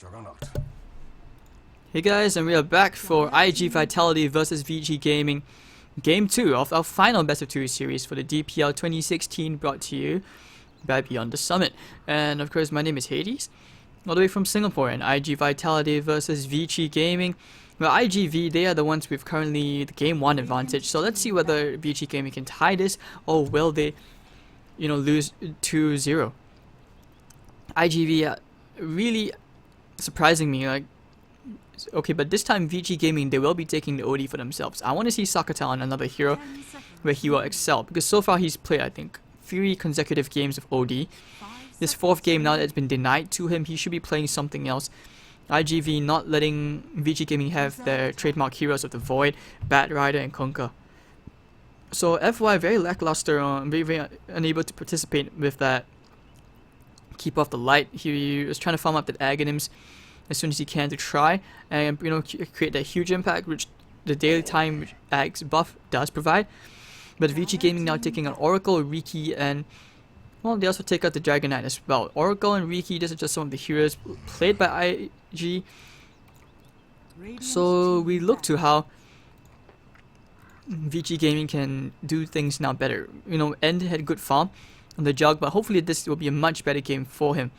Juggernaut. Hey guys, and we are back for ig.Vitality versus VG Gaming, Game 2 of our final Best of 2 series for the DPL 2016, brought to you by Beyond the Summit. And of course, my name is Hades, all the way from Singapore, and ig.Vitality versus VG Gaming. Well, ig.V, they are the ones with currently the Game 1 advantage, so let's see whether VG Gaming can tie this, or will they, lose 2-0. ig.V really surprising me, okay, but this time VG Gaming, they will be taking the OD for themselves. I want to see Sakata on another hero where he will excel, because so far he's played, I think, 3 consecutive games of OD. This 4th game now that it's been denied to him, he should be playing something else. ig.V not letting VG Gaming have their trademark heroes of the Void, Bat Rider and Kunkka. So FY very lackluster, very unable to participate with that keep off the light. He was trying to farm up that Aghanims as soon as he can to try and create that huge impact which the daily time Aghs buff does provide. But VG Gaming now taking on Oracle, Riki, and well, they also take out the Dragon Knight as well. Oracle and Riki, these are just some of the heroes played by IG. So we look to how VG Gaming can do things now better. End had good farm on the jug, but hopefully this will be a much better game for him.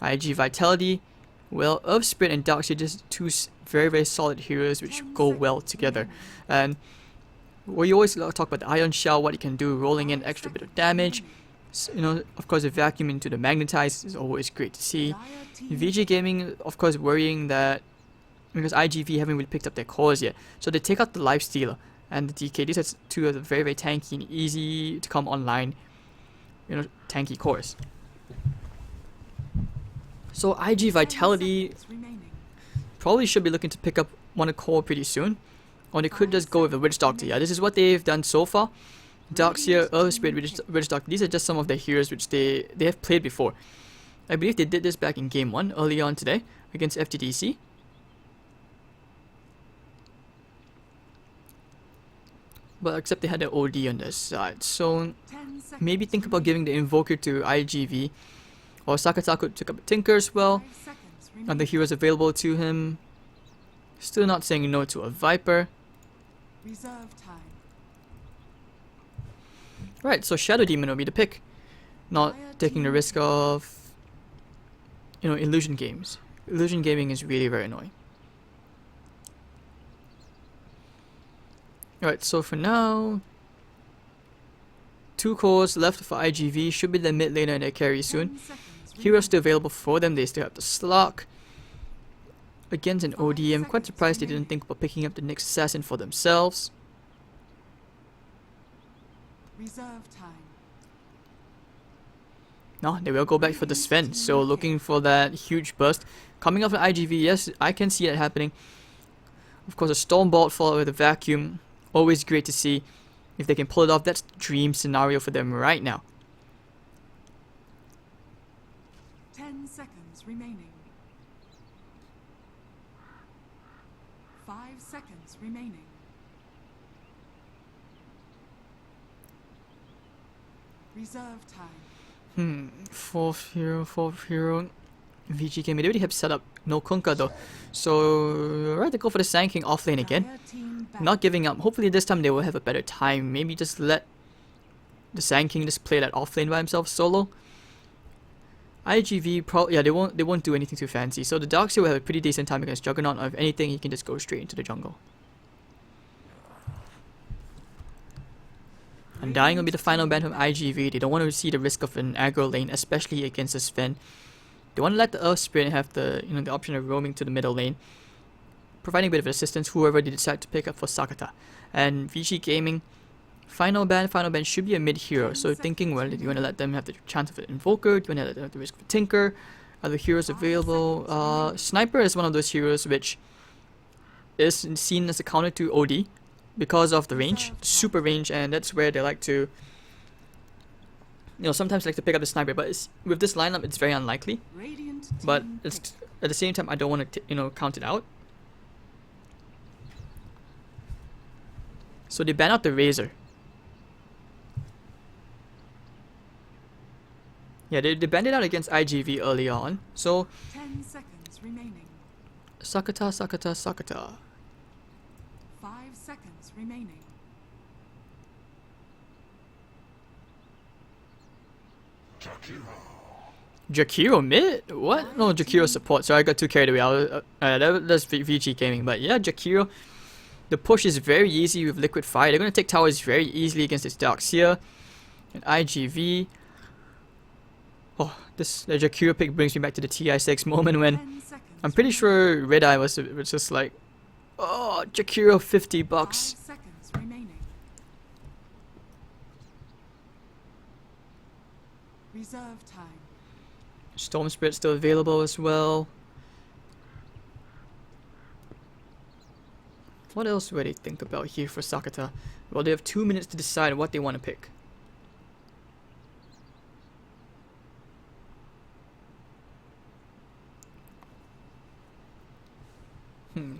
IG Vitality, well, Earth Spirit and Darkseid, just 2 very solid heroes which go well together. And we always talk about the Ion Shell, what it can do, rolling in extra bit of damage. So, of course, the vacuum into the Magnetize is always great to see. VG Gaming, of course, worrying that because ig.V haven't really picked up their cores yet, so they take out the Life Stealer and the DK. These are 2 of the very tanky and easy to come online, tanky cores. So IG Vitality probably should be looking to pick up one core pretty soon, or they could just go with the Witch Doctor. Yeah, this is what they've done so far. Darkseer, Earth Spirit, Witch Doctor. These are just some of the heroes which they have played before. I believe they did this back in Game 1 early on today against ftd.c. But except they had the OD on their side, so maybe think about giving the Invoker to ig.V. Or Sakata could pick up a Tinker as well. Other heroes available to him. Still not saying no to a Viper. Right, so Shadow Demon will be the pick. Not taking the risk of, illusion games. Illusion gaming is really very annoying. Alright, so for now, 2 cores left for ig.V, should be the mid laner and their carry soon. Heroes still available for them, they still have the Slug. Against an OD, I'm quite surprised they didn't think about picking up the next assassin for themselves. No, they will go back for the Sven, so looking for that huge burst. Coming off an ig.V, yes, I can see it happening. Of course, a Stormbolt followed with a Vacuum, always great to see. If they can pull it off, that's the dream scenario for them right now. 10 seconds remaining. 5 seconds remaining. Reserve time. 4th hero. VG Gaming, they already have set up no Kunkka though. So, right, they go for the Sand King off lane again. Not giving up. Hopefully this time they will have a better time. Maybe just let the Sand King just play that off lane by himself solo. ig.V probably, yeah, they won't do anything too fancy. So the Darkseer will have a pretty decent time against Juggernaut, or if anything, he can just go straight into the jungle. Undying will be the final ban from ig.V. They don't want to see the risk of an aggro lane, especially against a Sven. They want to let the Earth Spirit have the the option of roaming to the middle lane, providing a bit of assistance whoever they decide to pick up for Sakata. And VG Gaming, final ban should be a mid hero. So thinking, well, do you want to let them have the chance of an Invoker? Do you want to let them have the risk of a Tinker? Other heroes available. Sniper is one of those heroes which is seen as a counter to OD because of the range, super range, and that's where they like to, sometimes like to pick up the Sniper. But with this lineup, it's very unlikely. But it's, at the same time, I don't want to, count it out. So they ban out the Razor. Yeah, they banned it out against ig.V early on. So remaining. Sakata, Sakata, Sakata. 5 seconds remaining. Jakiro mid? What? No, Jakiro support. Sorry, I got too carried away. That's VG Gaming. But yeah, Jakiro. The push is very easy with Liquid Fire. They're going to take towers very easily against this Darkseer. And iG.V. Oh, the Jakiro pick brings me back to the TI6 moment when 10 seconds I'm pretty sure Red Eye was just like, oh, Jakiro $50. 5 seconds remaining. Reserve time. Storm Spirit still available as well. What else would they think about here for Sakata? Well, they have 2 minutes to decide what they want to pick.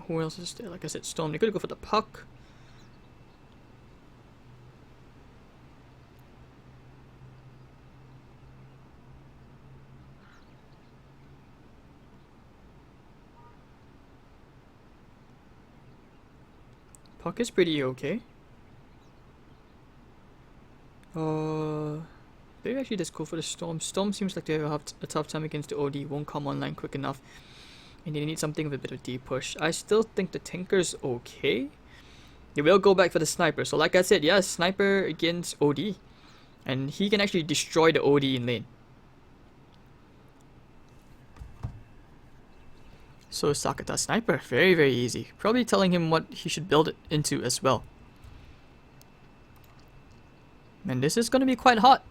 Who else is there? Like I said, Storm. They could go for the Puck. Puck is pretty okay. Maybe actually just go for the Storm. Storm seems like they have a tough time against the OD. Won't come online quick enough. And they need something with a bit of deep push. I still think the Tinker's okay. They will go back for the Sniper. So like I said, yeah, Sniper against OD. And he can actually destroy the OD in lane. So Sakata Sniper, very very easy. Probably telling him what he should build it into as well. And this is going to be quite hot.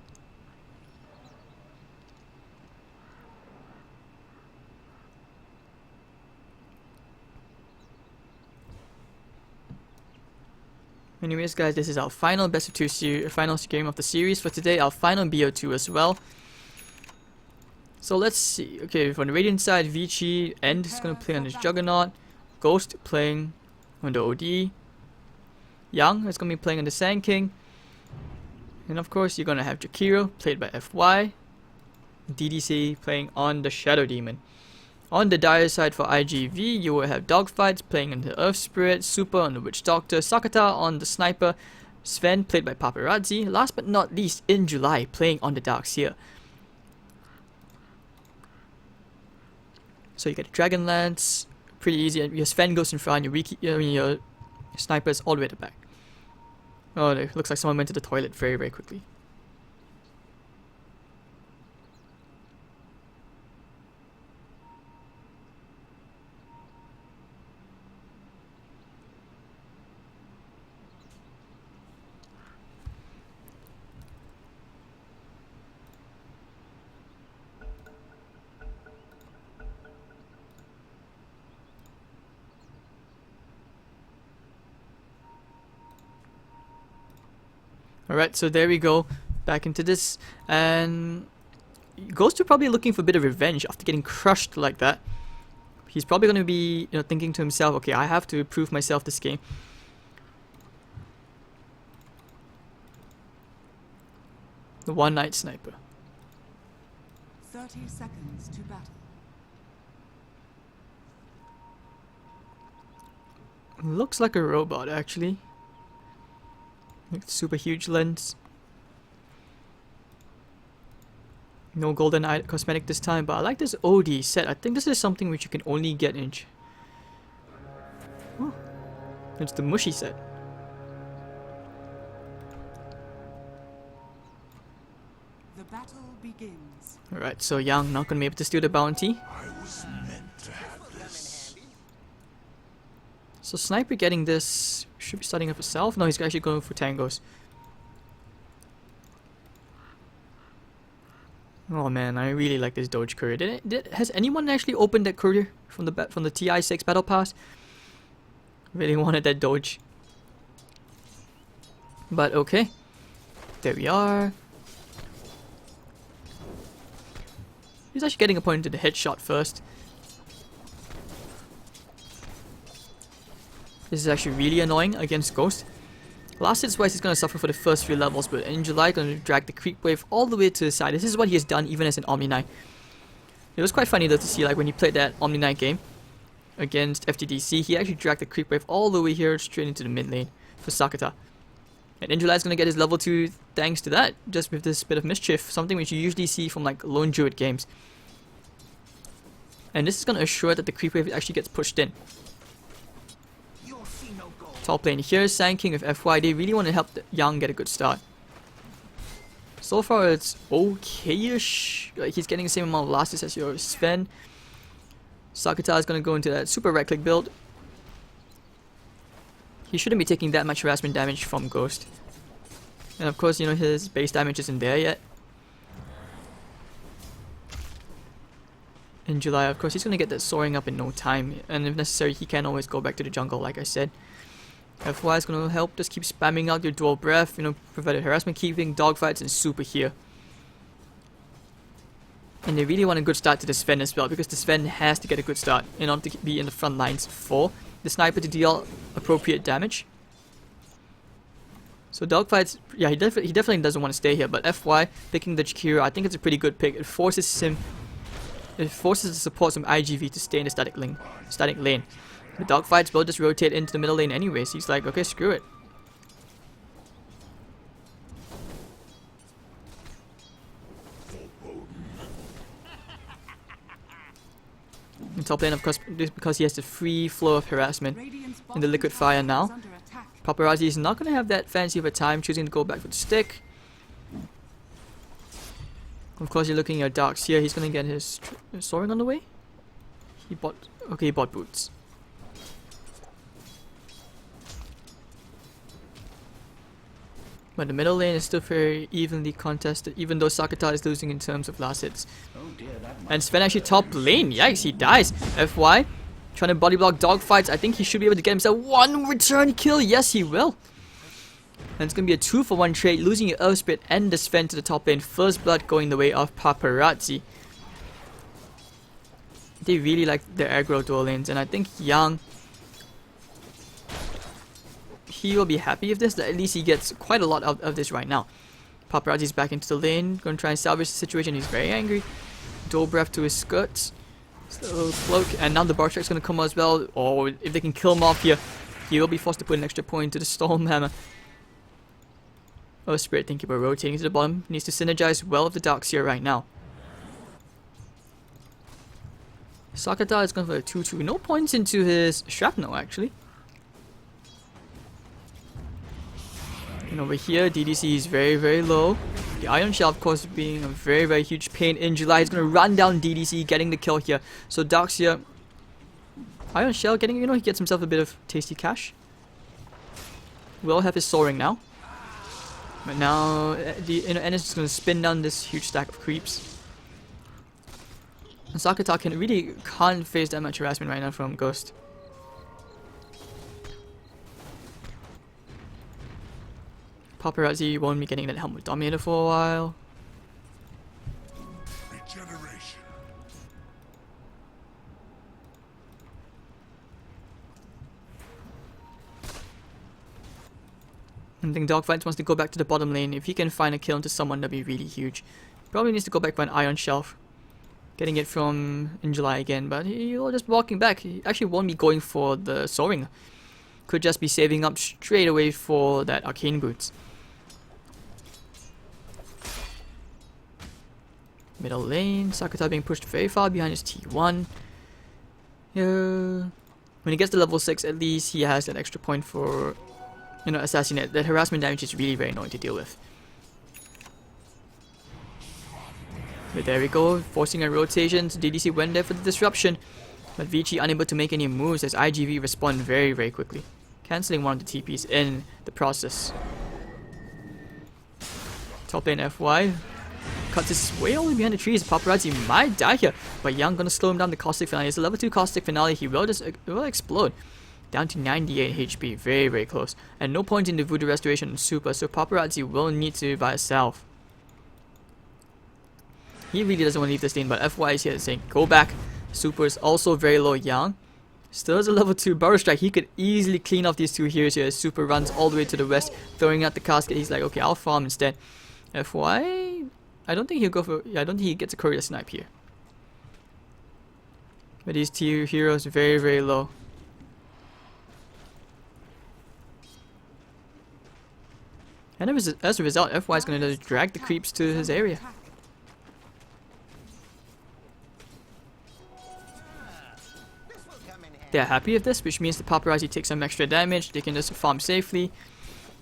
Anyways guys, this is our final best of 2 final game of the series for today, our final BO2 as well. So let's see. Okay, from the Radiant side, Vici End is going to play on this Juggernaut. Ghost playing on the OD. Yang is going to be playing on the Sand King. And of course, you're going to have Jakiro, played by FY. DDC playing on the Shadow Demon. On the Dire side for iG.V, you will have Dogfights playing on the Earth Spirit, Super on the Witch Doctor, Sakata on the Sniper, Sven played by Paparazzi, last but not least, in July, playing on the Darkseer. So you get Dragonlance, pretty easy. Your Sven goes in front, your Sniper's all the way at the back. Oh, it looks like someone went to the toilet very, very quickly. Alright, so there we go. Back into this. And Ghost are probably looking for a bit of revenge after getting crushed like that. He's probably going to be, thinking to himself, okay, I have to prove myself this game. The One Night Sniper. 30 seconds to battle. Looks like a robot, actually. Super huge lens. No golden eye cosmetic this time, but I like this OD set. I think this is something which you can only get in. Oh, it's the mushy set. The battle begins. Alright, so Yang not gonna be able to steal the bounty. So Sniper getting this should be starting up himself. No, he's actually going for tangos. Oh man, I really like this Doge courier. Has anyone actually opened that courier from the TI6 battle pass? Really wanted that Doge. But okay, there we are. He's actually getting a point into the headshot first. This is actually really annoying against Ghost. Last hits wise, he's going to suffer for the first few levels, but in July, going to drag the creep wave all the way to the side. This is what he has done even as an Omni Knight. It was quite funny though to see, like, when he played that Omni Knight game against ftd.c, he actually dragged the creep wave all the way here straight into the mid lane for Sakata. And ig.V is going to get his level 2 thanks to that, just with this bit of mischief, something which you usually see from like lone druid games. And this is going to assure that the creep wave actually gets pushed in. Top lane here, Sand King with FY, they really want to help the Young get a good start. So far it's okay-ish, like he's getting the same amount of last hits as your Sven. Sakata is going to go into that super right click build. He shouldn't be taking that much harassment damage from Ghost. And of course, you know, his base damage isn't there yet. In July, of course, he's going to get that soaring up in no time. And if necessary, he can always go back to the jungle, like I said. FY is going to help, just keep spamming out your dual breath, you know, provided harassment keeping, dogfights, and super here. And they really want a good start to the Sven as well, because the Sven has to get a good start in order to be in the front lines for the sniper to deal appropriate damage. So dogfights, yeah, he definitely doesn't want to stay here, but FY picking the Jakiro, I think it's a pretty good pick. It forces the support from ig.V to stay in the static lane. The dogfights will just rotate into the middle lane anyways. He's like, okay, screw it. In top lane, of course, because he has the free flow of harassment in the liquid fire now. Paparazzi is not going to have that fancy of a time, choosing to go back for the stick. Of course, you're looking at Darks here. He's going to get his soaring on the way. He bought boots. But the middle lane is still very evenly contested, even though Sakata is losing in terms of last hits. And Sven actually top lane. Yikes, he dies. FY trying to body block dogfights. I think he should be able to get himself one return kill. Yes, he will. And it's going to be a 2-for-1 trade, losing your Earth Spirit and the Sven to the top lane. First blood going the way of Paparazzi. They really like their aggro dual lanes, and I think Young, he will be happy with this. At least he gets quite a lot of this right now. Paparazzi's back into the lane, going to try and salvage the situation. He's very angry. Dual breath to his skirts. Little cloak, and now the bar strike's going to come as well. Or if they can kill him off here, he will be forced to put an extra point to the Storm Hammer. Oh, Spirit thinking about rotating to the bottom. Needs to synergize well with the Darks here right now. Sakata is going for a 2-2. No points into his shrapnel, actually. And over here, DDC is very, very low. The Iron Shell, of course, being a very, very huge pain in July. He's going to run down DDC, getting the kill here. So Darks here. Iron Shell getting, you know, he gets himself a bit of tasty cash. Will have his soaring now. But now, Ennis is going to spin down this huge stack of creeps. And Sakata really can't face that much harassment right now from Ghost. Paparazzi won't be getting that helmet dominator for a while. Regeneration. I think Dogfights wants to go back to the bottom lane. If he can find a kill into someone, that'd be really huge. Probably needs to go back for an Iron Shelf. Getting it from in July again, but he'll just walking back. He actually won't be going for the soaring. Could just be saving up straight away for that arcane boots. Middle lane, Sakata being pushed very far behind his T1. When he gets to level 6, at least he has that extra point for, you know, assassinate. That harassment damage is really very annoying to deal with. But there we go, forcing a rotation. DDC went there for the disruption, but Vici unable to make any moves as ig.V respond very, very quickly, cancelling one of the TPs in the process. Top lane FY cuts his way all the way behind the trees. Paparazzi might die here, but Young gonna slow him down. The caustic finale. It's a level 2 caustic finale. He will just explode down to 98 HP, very, very close, and no point in the voodoo restoration and super. So Paparazzi will need to by himself. He really doesn't want to leave this lane, but FY is here saying go back. Super is also very low. Young still has a level 2 Burrow Strike. He could easily clean off these two heroes here. Super runs all the way to the west, throwing out the casket. He's like, okay, I'll farm instead. FY, I don't think he'll go for. Yeah, I don't think he gets a courier snipe here. But these two heroes very, very low. And as a result, FY is going to drag the creeps to his area. They're happy with this, which means the paparazzi take some extra damage. They can just farm safely,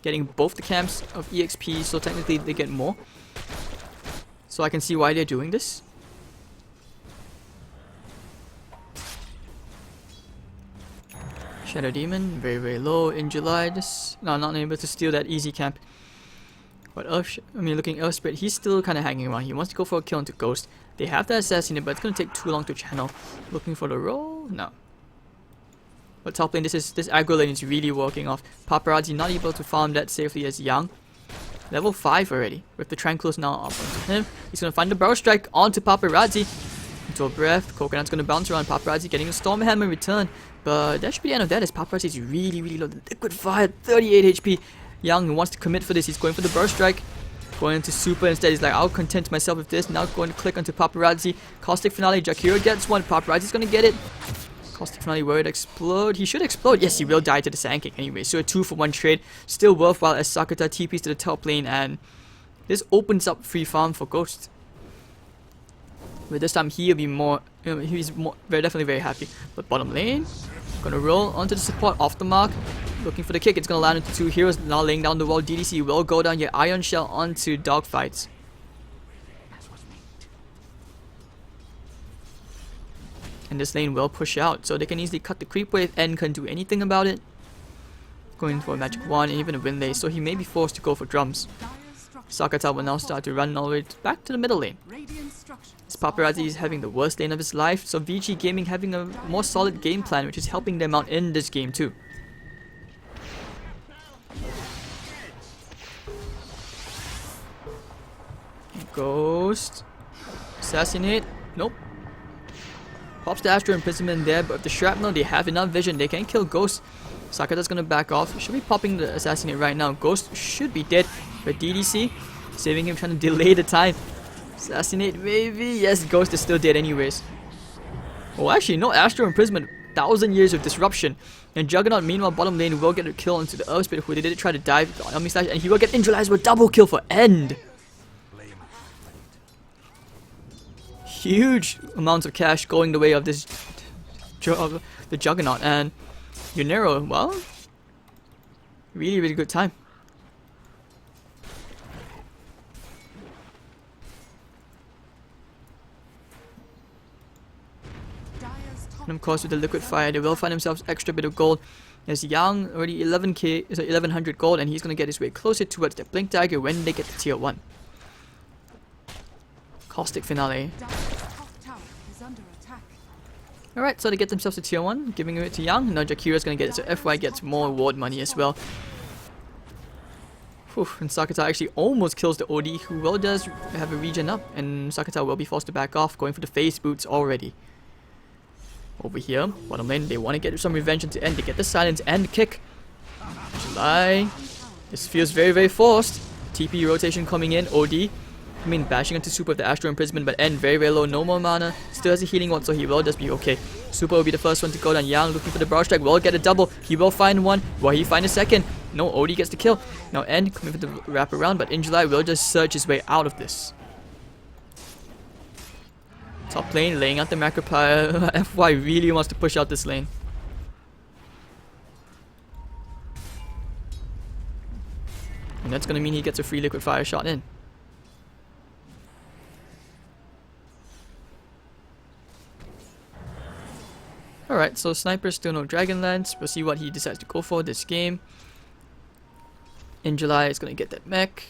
getting both the camps of EXP, so technically they get more. So I can see why they're doing this. Shadow Demon, very, very low in July. Just not able to steal that easy camp. But looking Earth Spirit, he's still kind of hanging around. He wants to go for a kill into Ghost. They have to assassinate, but it's going to take too long to channel. Looking for the roll? No. But top lane, this aggro lane is really working off. Paparazzi not able to farm that safely as Young. Level 5 already, with the Tranquilos now up onto him. He's going to find the Barrel Strike onto Paparazzi. Into a breath, Coconut's going to bounce around. Paparazzi getting a Storm Hammer return. But that should be the end of that, as Paparazzi is really, really low. The Liquid Fire, 38 HP. Young wants to commit for this. He's going for the Burst Strike. Going into Super instead. He's like, I'll content myself with this. Now going to click onto Paparazzi. Caustic Finale. Jakiro gets one. Paparazzi's going to get it. Caustic Finale, will it explode? He should explode. Yes, he will die to the Sand King anyway. So a 2-for-1 trade. Still worthwhile as Sakata TPs to the top lane. And this opens up free farm for Ghost. But this time he'll be more... he's definitely very happy. But bottom lane... Gonna roll onto the support off the mark. Looking for the kick. It's gonna land into two heroes. Now laying down the wall. DDC will go down. Yet Iron Shell onto Dogfights. And this lane will push out. So they can easily cut the creep wave and can't do anything about it. Going for a magic wand and even a wind lay. So he may be forced to go for drums. Sakata will now start to run all the way back to the middle lane. This Paparazzi is having the worst lane of his life, so VG Gaming having a more solid game plan, which is helping them out in this game too. Ghost. Assassinate. Nope. Pops the Astro Imprisonment there, but with the Shrapnel, they have enough vision. They can kill Ghost. Sakata's gonna back off. Should be popping the Assassinate right now. Ghost should be dead. But DDC, saving him, trying to delay the time. Assassinate, maybe? Yes, Ghost is still dead anyways. Oh, actually, no, Astro Imprisonment. 1,000 years of disruption. And Juggernaut, meanwhile, bottom lane will get a kill into the Earth Spirit, who they did try to dive on Omni Slash, and he will get neutralized with double kill for End. Huge amounts of cash going the way of this the Juggernaut. And Yunero, well, really, really good time. And of course with the Liquid Fire, they will find themselves extra bit of gold. As Yang already 11k, so 1100 gold, and he's gonna get his way closer towards the Blink Dagger when they get to tier 1. Caustic Finale. Alright, so they get themselves to tier 1, giving it to Yang. Now Jakira's gonna get it, so FY gets more reward money as well. Whew, and Sakata actually almost kills the OD, who well does have a regen up, and Sakata will be forced to back off, going for the face boots already. Over here, bottom lane, they want to get some revenge into End. They get the silence and the kick. July. This feels very, very forced. TP rotation coming in. OD. Bashing into Super with the Astro Imprisonment, but End very, very low. No more mana. Still has a healing one, so he will just be okay. Super will be the first one to go down. Yang looking for the Barrage Strike. Will get a double. He will find one. Will he find a second? No, OD gets the kill. Now End coming for the wrap around, but in July will just surge his way out of this. Top lane, laying out the Macropire. FY really wants to push out this lane. And that's gonna mean he gets a free Liquid Fire shot in. Alright, so Sniper still no Dragonlance. We'll see what he decides to go for this game. In July, it's gonna get that mech.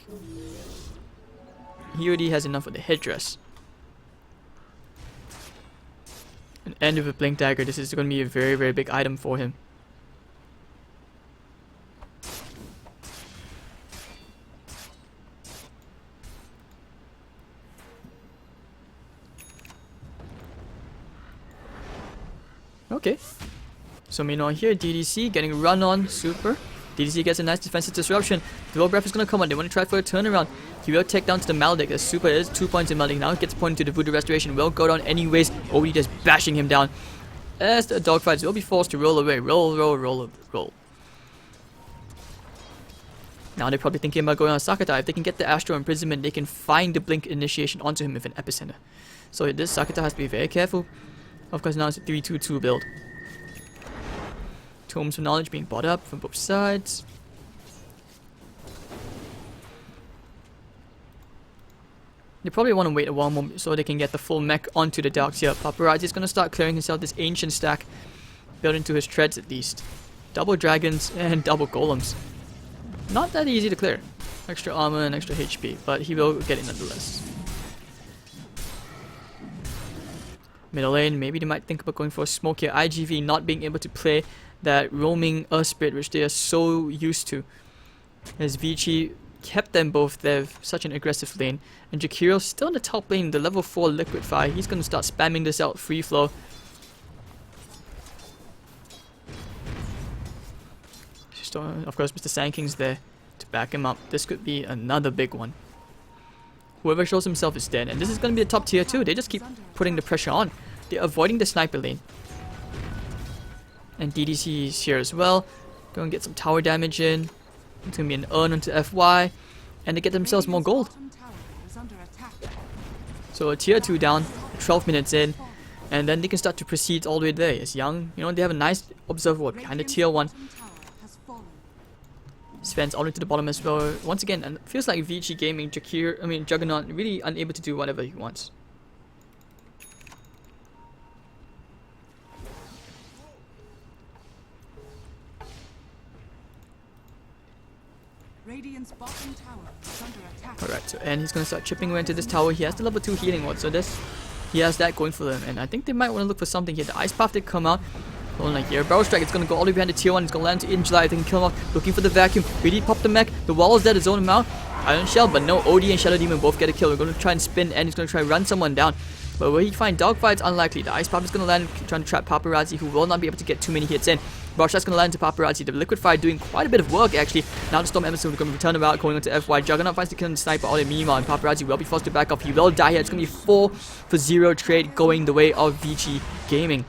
He already has enough of the headdress. And End with a Blink Dagger, this is going to be a very, very big item for him. Okay. So meanwhile here, DDC getting run on Super. DDC gets a nice defensive disruption. The low breath is going to come on. They want to try for a turnaround. He will take down to the Maldic. As Super is 2 points in Maldic. Now it gets pointed to the Voodoo Restoration. Will go down anyways. OD just bashing him down. as the dogfights will be forced to roll away. Roll, roll, roll, roll. Now they're probably thinking about going on Sakata. If they can get the Astral Imprisonment, they can find the Blink initiation onto him with an Epicenter. So this Sakata has to be very careful. Of course, now it's a 3-2-2 build. Tomes of Knowledge being bought up from both sides. They probably want to wait a while more so they can get the full mech onto the Darks here. Paparazzi is going to start clearing himself this Ancient stack. Built into his treads at least. Double Dragons and double Golems. Not that easy to clear. Extra armor and extra HP, but he will get it nonetheless. Middle lane, maybe they might think about going for a smoke here. iG.V not being able to play that roaming Earth Spirit which they are so used to. As Vici kept them both there with such an aggressive lane. And Jakiro still in the top lane, the level 4 Liquid Fire. He's going to start spamming this out free flow. Of course, Mr. Sandking's there to back him up. This could be another big one. Whoever shows himself is dead. And this is going to be a top tier too. They just keep putting the pressure on. They're avoiding the sniper lane. And DDC is here as well. Go and get some tower damage in. It's going to be an urn onto FY. And they get themselves more gold. So a tier 2 down, 12 minutes in. And then they can start to proceed all the way there. It's young. You know, they have a nice observer ward behind the tier 1. Sven's all the way to the bottom as well. Once again, and it feels like VG Gaming, Juggernaut, really unable to do whatever he wants. Radiant's bottom tower is under attack. Alright, so and he's gonna start chipping away into this tower. He has the level 2 healing ward, so he has that going for them. And I think they might want to look for something here. The Ice Path did come out. Hold on here. Barrel Strike, it's gonna go all the way behind the tier 1. It's gonna land to ig.Vi. They can kill him off. Looking for the vacuum. Really pop the mech. The wall is dead to zone him out. Iron Shell, but no, OD and Shadow Demon both get a kill. We're gonna try and spin and he's gonna try and run someone down. But will he find Dogfight's unlikely. The Ice Path is gonna land trying to trap Paparazzi, who will not be able to get too many hits in. Barshot's gonna land to Paparazzi. The Liquid Fire doing quite a bit of work actually. Now the Storm Emerson is gonna return about, going onto FY. Juggernaut finds the kill on the sniper all in Mima, and Paparazzi will be forced to back off. He will die here. It's gonna be 4-0 trade going the way of VG Gaming.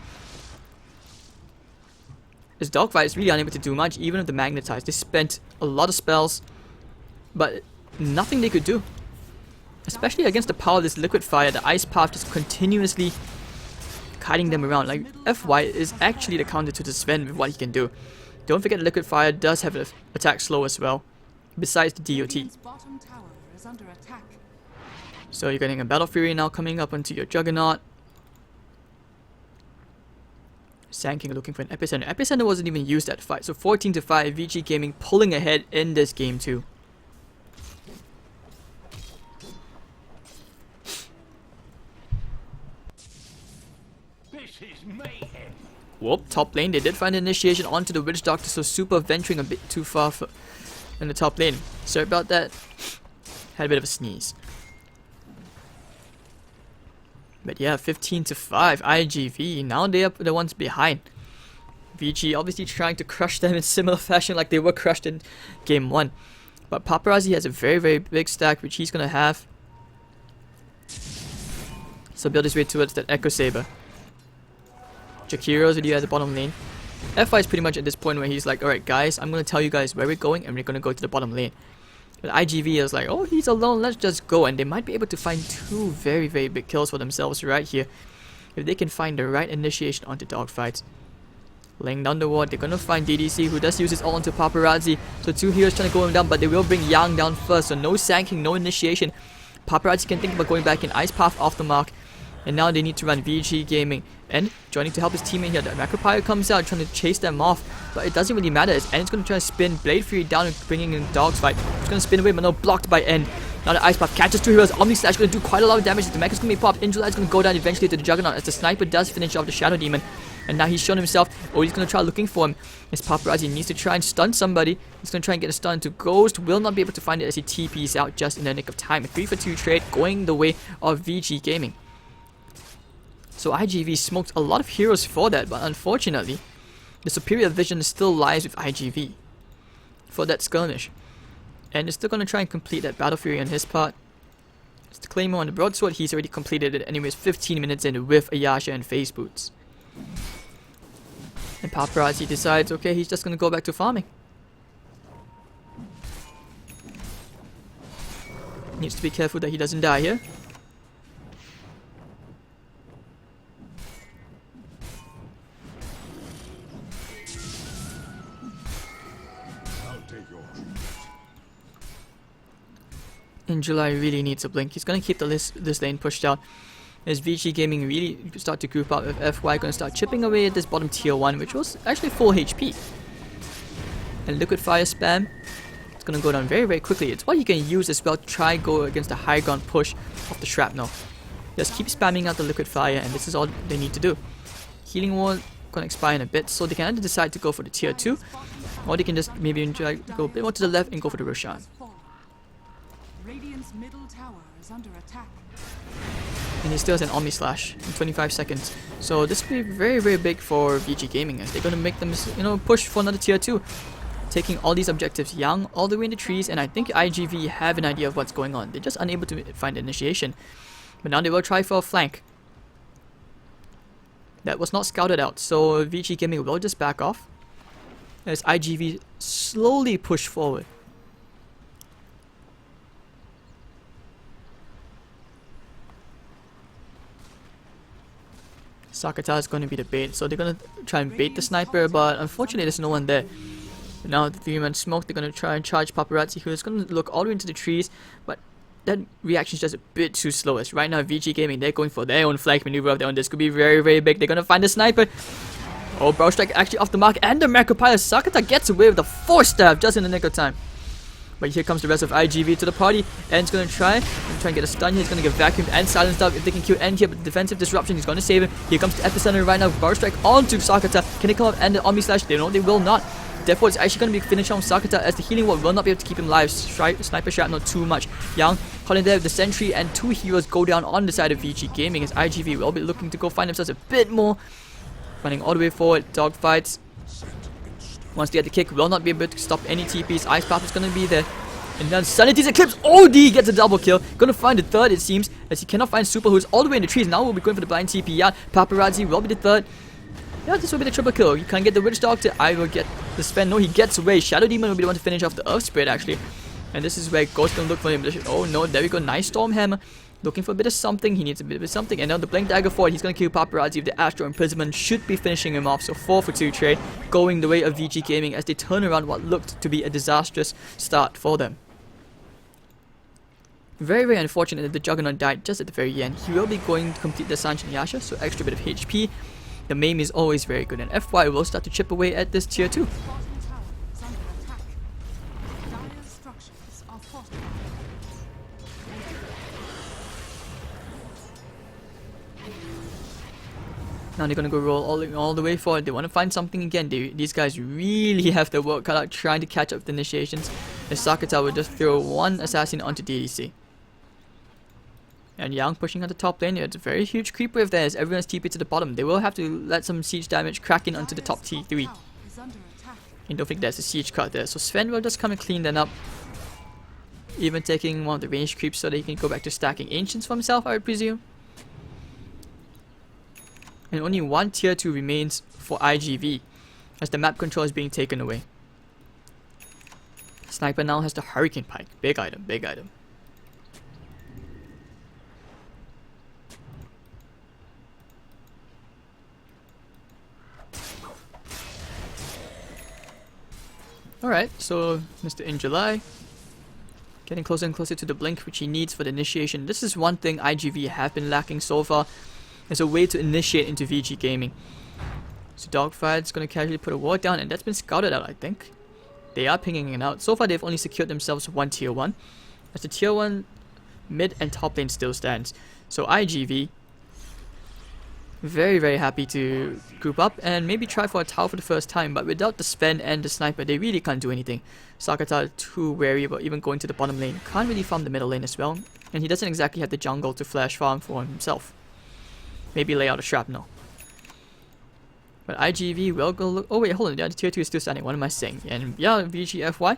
This Dogfight is really unable to do much, even with the Magnetize. They spent a lot of spells, but nothing they could do. Especially against the power of this Liquid Fire, the Ice Path just continuously kiting them around. Like, FY is actually the counter to the Sven with what he can do. Don't forget Liquid Fire does have an attack slow as well, besides the DOT. Radiant's bottom tower is under attack. So you're getting a Battle Fury now coming up onto your Juggernaut. Sandking looking for an Epicenter. Epicenter wasn't even used that fight. So 14-5, VG Gaming pulling ahead in this game too. This is mayhem. Whoop, top lane. They did find an initiation onto the Witch Doctor, so Super venturing a bit too far in the top lane. Sorry about that. Had a bit of a sneeze. But yeah, 15-5, iG.V. Now they are the ones behind. VG obviously trying to crush them in similar fashion like they were crushed in game 1. But Paparazzi has a very, very big stack which he's going to have. So build his way towards that Echo Saber. Jakiro's already at the bottom lane. FI is pretty much at this point where he's like, alright guys, I'm going to tell you guys where we're going and we're going to go to the bottom lane. But iG.V is like, oh, he's alone, let's just go. And they might be able to find 2 very, very big kills for themselves right here. If they can find the right initiation onto dogfights. Laying down the ward, they're going to find DDC, who does use his all onto Paparazzi. So 2 heroes trying to go him down, but they will bring Yang down first. So no Sandking, no initiation. Paparazzi can think about going back in. Ice Path off the mark. And now they need to run VG Gaming. And joining to help his teammate here, the Macropire comes out trying to chase them off. But it doesn't really matter. End is going to try to spin Blade Fury down and bringing in Dog's Fight. It's going to spin away, but no, blocked by End. Now the Ice Path catches 2 heroes. Omni Slash going to do quite a lot of damage. The mech is going to be popped. Angel is going to go down eventually to the Juggernaut as the sniper does finish off the Shadow Demon. And now he's shown himself. Oh, he's going to try looking for him. His Paparazzi needs to try and stun somebody. He's going to try and get a stun to Ghost. Will not be able to find it as he TPs out just in the nick of time. A 3-for-2 trade going the way of VG Gaming. So iG.V smoked a lot of heroes for that, but unfortunately, the superior vision still lies with iG.V for that skirmish. And it's still going to try and complete that Battle Fury on his part. It's the Claymore on the Broadsword, he's already completed it anyways, 15 minutes in with Ayasha and Phase Boots. And Paparazzi decides, okay, he's just gonna go back to farming. Needs to be careful that he doesn't die here. In July really needs a blink. He's gonna keep this lane pushed out. As VG Gaming really start to group up with FY, gonna start chipping away at this bottom tier 1, which was actually full HP. And Liquid Fire spam, it's gonna go down very, very quickly. It's what you can use as well to try go against the high ground push of the Shrapnel. Just keep spamming out the Liquid Fire, and this is all they need to do. Healing Wall gonna expire in a bit, so they can either decide to go for the tier 2, or they can just maybe go a bit more to the left and go for the Roshan. Radiant's middle tower is under attack. And he still has an Omni Slash in 25 seconds. So this could be very, very big for VG Gaming, as they're going to make them, you know, push for another tier 2. Taking all these objectives young, all the way in the trees, and I think iG.V have an idea of what's going on. They're just unable to find initiation. But now they will try for a flank. That was not scouted out, so VG Gaming will just back off. As iG.V slowly push forward. Sakata is going to be the bait, so they're going to try and bait the sniper, but unfortunately there's no one there. Now the 3-man smoke, they're going to try and charge Paparazzi, who is going to look all the way into the trees, but that reaction is just a bit too slow, as right now VG Gaming, they're going for their own flank maneuver of their own. This could be very, very big. They're going to find the sniper. Oh, Brow Strike actually off the mark, and the Macro Pilot. Sakata gets away with the 4-stab just in the nick of time. But here comes the rest of iG.V to the party. En's going to try and get a stun here. He's going to get vacuumed and silenced up. If they can kill En here, but defensive disruption, he's going to save him. Here comes the epicenter right now. Bar Strike onto Sakata. Can they come up and the Omni Slash? They know they will not. Therefore, it's actually going to be finished on Sakata, as the healing wall will not be able to keep him alive. Sniper Shrapnel too much. Yang calling there with the sentry, and 2 heroes go down on the side of VG Gaming, as iG.V will be looking to go find themselves a bit more. Running all the way forward. Dogfights. Once they get the kick, will not be able to stop any TPs. Ice Path is going to be there. And then Sanity's Eclipse, OD gets a double kill. Gonna find the third, it seems, as he cannot find Super, who's all the way in the trees. Now we'll be going for the blind TP. Yeah, Paparazzi will be the third. Yeah, this will be the triple kill. You can't get the Witch Doctor. I will get the Sven. No, he gets away. Shadow Demon will be the one to finish off the Earth Spirit, actually. And this is where Ghost can look for him. Oh no, there we go. Nice Storm Hammer. Looking for a bit of something. He needs a bit of something. And now the Blink Dagger forward. He's going to kill Paparazzi with the Astro Imprisonment. Should be finishing him off. So 4 for 2 trade. Going the way of VG Gaming as they turn around what looked to be a disastrous start for them. Very, very unfortunate that the Juggernaut died just at the very end. He will be going to complete the Sanjin Yasha, so extra bit of HP. The Maim is always very good, and FY will start to chip away at this tier 2. Now they're gonna go roll all the way forward. They want to find something again. These guys really have their work cut out trying to catch up with the initiations. And Sakata will just throw one assassin onto DDC. And Yang pushing on the top lane. It's a very huge creep wave there as everyone's TP to the bottom. They will have to let some siege damage crack in onto the top T3. And don't think there's a siege cut there. So Sven will just come and clean them up. Even taking one of the range creeps so that he can go back to stacking Ancients for himself, I would presume. And only one tier 2 remains for iG.V as the map control is being taken away. Sniper now has the Hurricane Pike. Big item, big item. Alright, so Mr. In July getting closer and closer to the blink which he needs for the initiation. This is one thing iG.V have been lacking so far, as a way to initiate into VG Gaming. So Dogfight's gonna casually put a ward down, and that's been scouted out, I think. They are pinging it out. So far they've only secured themselves one tier 1, as the tier 1 mid and top lane still stands. So iG.V very, very happy to group up and maybe try for a tower for the first time, but without the Sven and the sniper they really can't do anything. Sakata too wary about even going to the bottom lane. Can't really farm the middle lane as well, and he doesn't exactly have the jungle to flash farm for himself. Maybe lay out a shrapnel. But iG.V will go look. Oh wait, hold on, the tier 2 is still standing. What am I saying? And yeah, VGFY,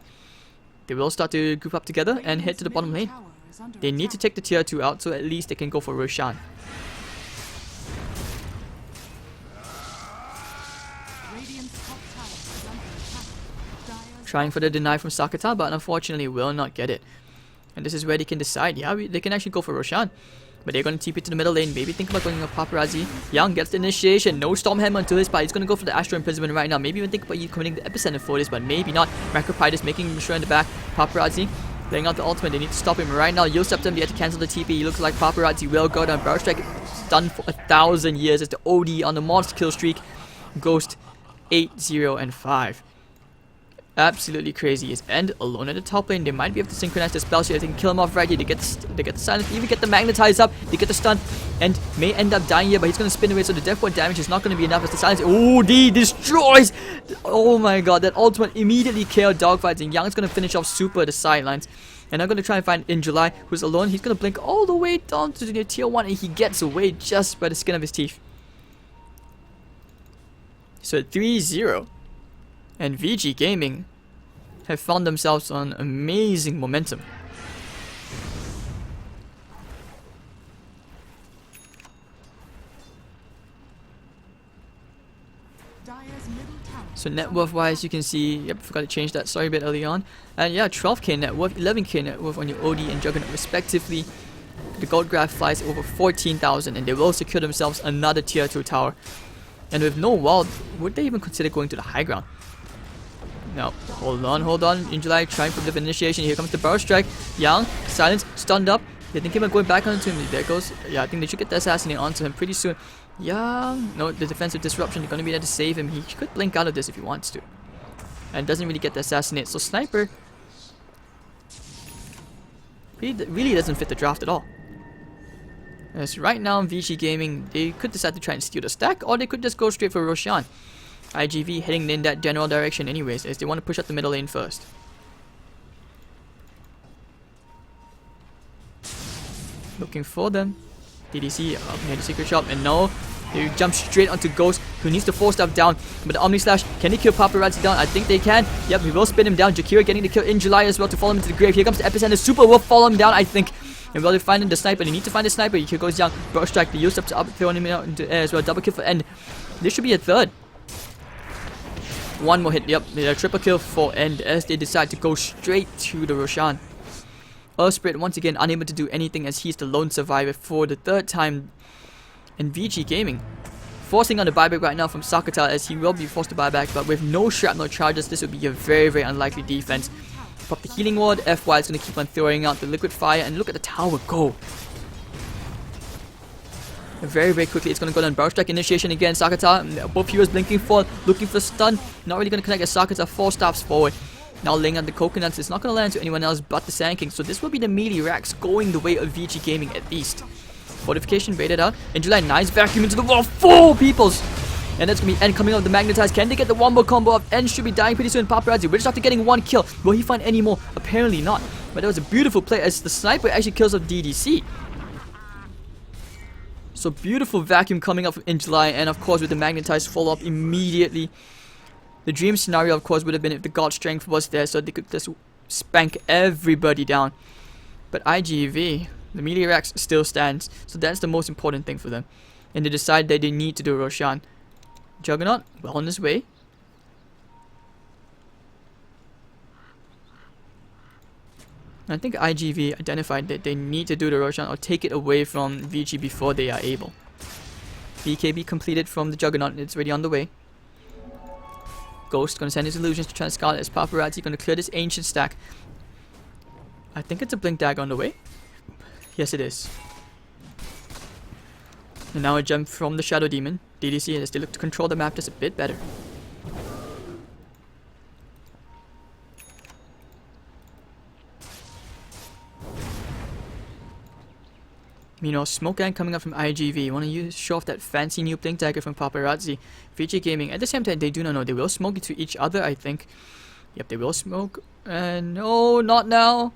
they will start to group up together and head to the bottom lane. They need to take the tier 2 out so at least they can go for Roshan. Trying for the deny from Sakata, but unfortunately will not get it. And this is where they can decide. Yeah, they can actually go for Roshan. But they're going to TP to the middle lane. Maybe think about going on Paparazzi. Young gets the initiation. No Stormhammer until his part. He's going to go for the Astro Imprisonment right now. Maybe even think about you committing the epicenter for this, but maybe not. Macropide making sure in the back. Paparazzi playing out the ultimate. They need to stop him right now. Yield Septum, they had to cancel the TP. He looks like Paparazzi will go down. Barrel Strike done for 1,000 years. It's the OD on the monster kill streak. Ghost 8-0-5. Absolutely crazy. Is End alone at the top lane. They might be able to synchronize the spell so they can kill him off right here. They get the silence, even get the magnetize up. They get the stun and may end up dying here, but he's going to spin away, so the death point damage is not going to be enough as the silence. Oh, he destroys! Oh my god, that ultimate immediately KO dogfights, and Young's going to finish off super at the sidelines. And I'm going to try and find iG.V, who's alone. He's going to blink all the way down to the tier 1, and he gets away just by the skin of his teeth. So 3-0. And VG Gaming have found themselves on amazing momentum. Dire's middle tower. So net worth wise, you can see, yep, forgot to change that, sorry, a bit early on. And yeah, 12k net worth, 11k net worth on your OD and Juggernaut respectively. The gold graph flies over 14,000, and they will secure themselves another tier 2 tower. And with no wall, would they even consider going to the high ground? No, hold on. iG.V trying for the initiation. Here comes the Barrel Strike. Young, silence, stunned up. They think about going back onto him. There goes. Yeah, I think they should get the assassinate onto him pretty soon. Young, no, the defensive disruption. They're going to be there to save him. He could blink out of this if he wants to. And doesn't really get the assassinate. So Sniper really doesn't fit the draft at all. As right now, VG Gaming, they could decide to try and steal the stack, or they could just go straight for Roshan. iG.V heading in that general direction anyways, as they want to push up the middle lane first. Looking for them. DDC up near the secret shop, and no, they jump straight onto Ghost, who needs to force stuff down. But the Omni Slash, can they kill Paparazzi down? I think they can. Yep, he will spin him down. Jakira getting the kill in July as well to follow him into the grave. Here comes the epicenter. Super will follow him down, I think. And while they're finding the sniper, they need to find the sniper. Here goes Young. Barrel Strike, they used up to throwing him out into air as well. Double kill for End. This should be a third. One more hit, yep, a triple kill for End as they decide to go straight to the Roshan. Earth Spirit once again unable to do anything as he's the lone survivor for the third time. And VG Gaming forcing on the buyback right now from Sakata as he will be forced to buy back, but with no shrapnel charges, this would be a very, very unlikely defense. Pop the healing ward, FY is going to keep on throwing out the liquid fire, and look at the tower go. Very, very quickly, it's going to go down. Barrel Strike initiation again. Sakata, both heroes blinking for, looking for stun. Not really going to connect as Sakata 4 stops forward. Now laying out the coconuts. It's not going to land to anyone else but the Sand King. So this will be the melee racks going the way of VG Gaming at least. Fortification baited out. In July, nice vacuum into the wall. 4 peoples! And that's going to be End coming out of the magnetized. Can they get the wombo combo up? End should be dying pretty soon. Paparazzi, we're just after getting 1 kill. Will he find any more? Apparently not. But that was a beautiful play as the sniper actually kills off DDC. So beautiful vacuum coming up in July, and of course with the magnetized follow-up immediately. The dream scenario of course would have been if the god strength was there so they could just spank everybody down. But iG.V, the melee racks still stands, so that's the most important thing for them. And they decide that they need to do Roshan. Juggernaut, well on his way. I think iG.V identified that they need to do the Roshan or take it away from VG before they are able. BKB completed from the Juggernaut, it's already on the way. Ghost gonna send his illusions to try and scout as Paparazzi gonna clear this ancient stack. I think it's a blink dagger on the way. Yes it is. And now a jump from the Shadow Demon. DDC as they look to control the map just a bit better. Meanwhile, Smoke Gang coming up from iG.V. Want to show off that fancy new blink dagger from Paparazzi. VG Gaming, at the same time, they do not know. They will smoke it to each other, I think. Yep, they will smoke. And no, not now.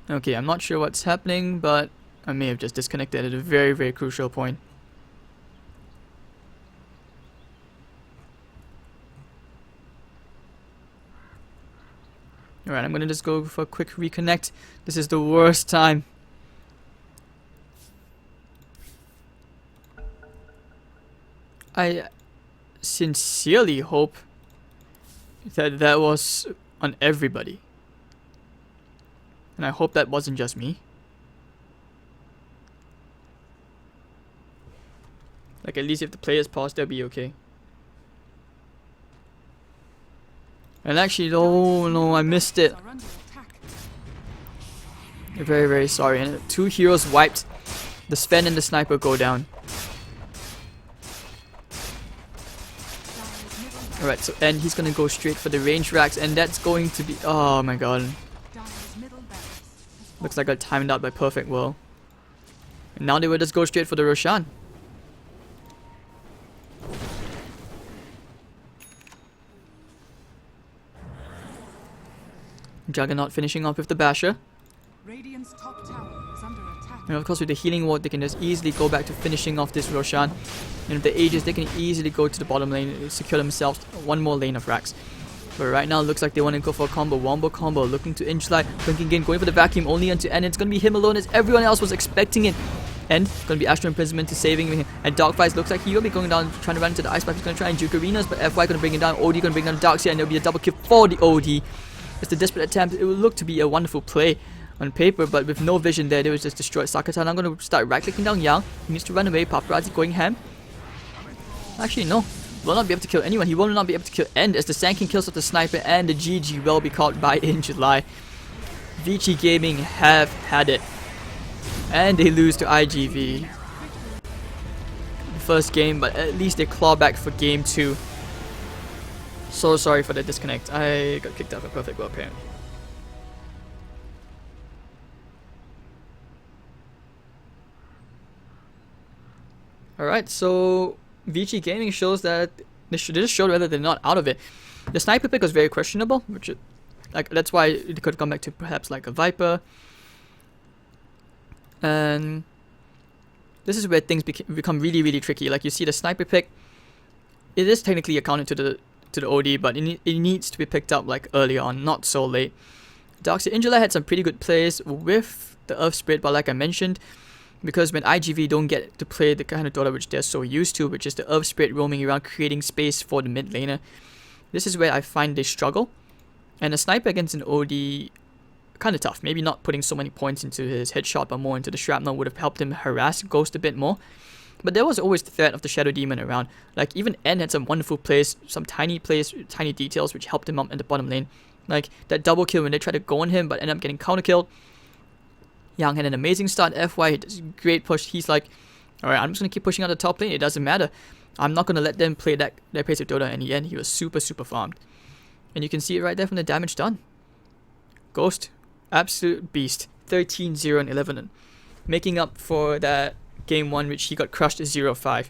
Okay, I'm not sure what's happening, but I may have just disconnected at a very, very crucial point. Alright, I'm gonna just go for a quick reconnect. This is the worst time. I sincerely hope that that was on everybody. And I hope that wasn't just me. Like, at least if the players pause, they'll be okay. And actually, no, I missed it. Are under attack. Very, very sorry. And 2 heroes wiped. The Sven and the sniper go down. Alright, so and he's gonna go straight for the range racks, and that's going to be, oh my god. Dire's middle barracks has Looks like I timed out by perfect well. And now they will just go straight for the Roshan. Juggernaut finishing off with the Basher. Radiant's top tower is under attack. And of course with the healing ward they can just easily go back to finishing off this Roshan. And with the Aegis they can easily go to the bottom lane and secure themselves one more lane of racks. But right now it looks like they want to go for a combo, wombo combo, looking to Inchlight, blinking in, going for the vacuum only onto end. It's going to be him alone as everyone else was expecting it. And going to be Astral Imprisonment to saving him. And Dogfight looks like he will be going down, trying to run into the Ice Pipe. He's going to try and juke arenas, but FY going to bring him down. OD going to bring down Darkseer, and there'll be a double kill for the OD. It's the desperate attempt. It will look to be a wonderful play on paper, but with no vision there, they was just destroyed. Sakatan, I'm going to start right-clicking down Yang. He needs to run away. Paparazzi going ham. Actually, no. Will not be able to kill anyone. He will not be able to kill End as the Sanking kills of the sniper, and the GG will be caught by in July. VG Gaming have had it. And they lose to iG.V. First game, but at least they claw back for game 2. So sorry for the disconnect. I got kicked out of Perfect World apparently. Alright, so VG Gaming shows that they just showed whether they're not out of it. The sniper pick was very questionable, which like that's why it could come back to perhaps like a Viper. And this is where things become really, really tricky. Like you see the sniper pick, it is technically accounted to the OD, but it needs to be picked up like early on, not so late. Darkseer Angela had some pretty good plays with the Earth Spirit, but like I mentioned, because when iG.V don't get to play the kind of Dota which they're so used to, which is the Earth Spirit roaming around creating space for the mid laner, this is where I find they struggle. And a sniper against an OD, kind of tough. Maybe not putting so many points into his headshot, but more into the shrapnel would have helped him harass Ghost a bit more. But there was always the threat of the Shadow Demon around. Like even N had some wonderful plays, some tiny plays, tiny details which helped him up in the bottom lane. Like that double kill when they tried to go on him but ended up getting counter killed. Yang had an amazing start. FY, he does a great push. He's like, alright, I'm just going to keep pushing out the top lane. It doesn't matter. I'm not going to let them play their pace of Dota. And in the end, he was super, super farmed. And you can see it right there from the damage done. Ghost, absolute beast. 13-0 and 11. Making up for that game 1, which he got crushed at 0-5.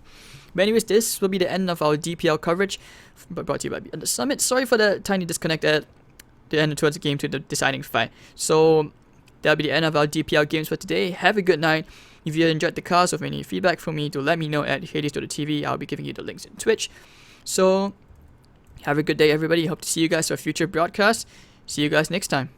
But anyways, this will be the end of our DPL coverage. Brought to you by Beyond the Summit. Sorry for the tiny disconnect at the end towards the game to the deciding fight. So that'll be the end of our DPL games for today. Have a good night. If you enjoyed the cast or have any feedback from me, do let me know at HadesDotaTv. I'll be giving you the links in Twitch. So have a good day, everybody. Hope to see you guys for a future broadcast. See you guys next time.